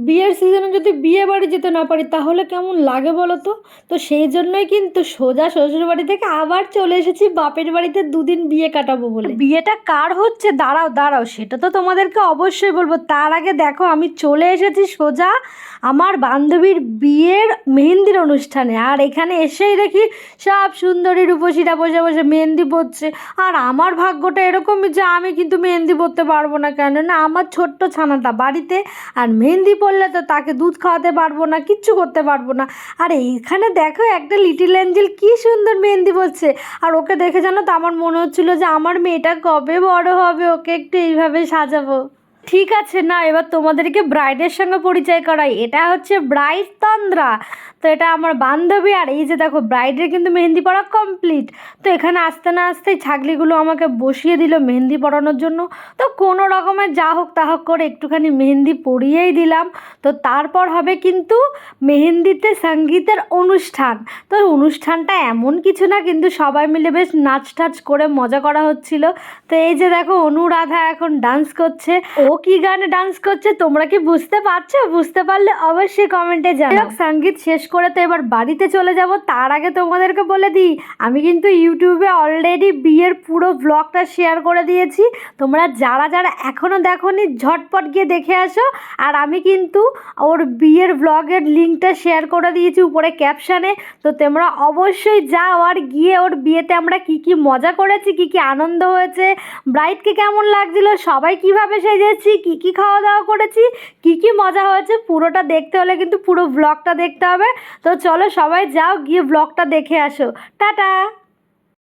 বিয়ের সিজনে যদি বিয়ে বাড়ি যেতে না পারি তাহলে কেমন লাগে বলো তো। তো সেই জন্যই কিন্তু সোজা শ্বশুর বাড়ি থেকে আবার চলে এসেছি বাপের বাড়িতে, দুদিন বিয়ে কাটাবো বলে। বিয়েটা কার হচ্ছে দাঁড়াও দাঁড়াও, সেটা তো তোমাদেরকে অবশ্যই বলবো। তার আগে দেখো আমি চলে এসেছি সোজা আমার বান্ধবীর বিয়ের মেহেন্দির অনুষ্ঠানে। আর এখানে এসেই দেখি সব সুন্দরী রূপসীরা বসে বসে মেহেন্দি পরছে। আর আমার ভাগ্যটা এরকমই যে আমি কিন্তু মেহেন্দি পরতে পারবো না, কেননা আমার ছোট্ট ছানাটা বাড়িতে, আর মেহেন্দি পরলে তো তাকে দুধ খাওয়াতে পারবো না, কিচ্ছু করতে পারবো না। আর এইখানে দেখো একটা লিটিল অ্যাঞ্জেল কি সুন্দর মেহেন্দি পরছে। আর ওকে দেখে জানো তো আমার মনে হচ্ছিলো যে আমার মেয়েটা কবে বড় হবে, ওকে একটু এইভাবে সাজাবো। ঠিক আছে, না এবার তোমাদেরকে ব্রাইডের সঙ্গে পরিচয় করাই। এটা হচ্ছে ব্রাইড তন্দ্রা। তো এটা আমার বান্ধবী। আর এই যে দেখো ব্রাইডের কিন্তু মেহেন্দি পরা কমপ্লিট। তো এখানে আসতে না আসতেই ছাগলিগুলো আমাকে বসিয়ে দিল মেহেন্দি পরানোর জন্য। তো কোনো রকমের যা হোক তা হোক করে একটুখানি মেহেন্দি পরিয়েই দিলাম। তো তারপর হবে কিন্তু মেহেন্দিতে সঙ্গীতের অনুষ্ঠান। তো অনুষ্ঠানটা এমন কিছু না, কিন্তু সবাই মিলে বেশ নাচ টাচ করে মজা করা হচ্ছিল। তো এই যে দেখো অনুরাধা এখন ডান্স করছে। ও কি গানে ডান্স করছে তোমরা কি বুঝতে পারছো? বুঝতে পারলে অবশ্যই কমেন্টে জানাও। সঙ্গীত শেষ করে তো এবার বাড়িতে চলে যাব। তার আগে তোমাদেরকে বলে দিই, আমি কিন্তু ইউটিউবে অলরেডি বিয়ের পুরো ব্লগটা শেয়ার করে দিয়েছি। তোমরা যারা যারা এখনও দেখোনি ঝটপট গিয়ে দেখে আসো। আর আমি কিন্তু ওর বিয়ের ব্লগের লিঙ্কটা শেয়ার করে দিয়েছি উপরে ক্যাপশানে। তো তোমরা অবশ্যই যাও আর গিয়ে ওর বিয়েতে আমরা কি কি মজা করেছি, কি কি আনন্দ হয়েছে, ব্রাইডকে কেমন লাগছিল, সবাই কিভাবে সেজেছি, কি কি খাওয়া দাওয়া করেছি, কি কি মজা হয়েছে, পুরোটা দেখতে হলে কিন্তু পুরো ব্লগটা দেখতে হবে। তো চলো সবাই যাও গিয়ে ব্লগটা দেখে আসো। টাটা।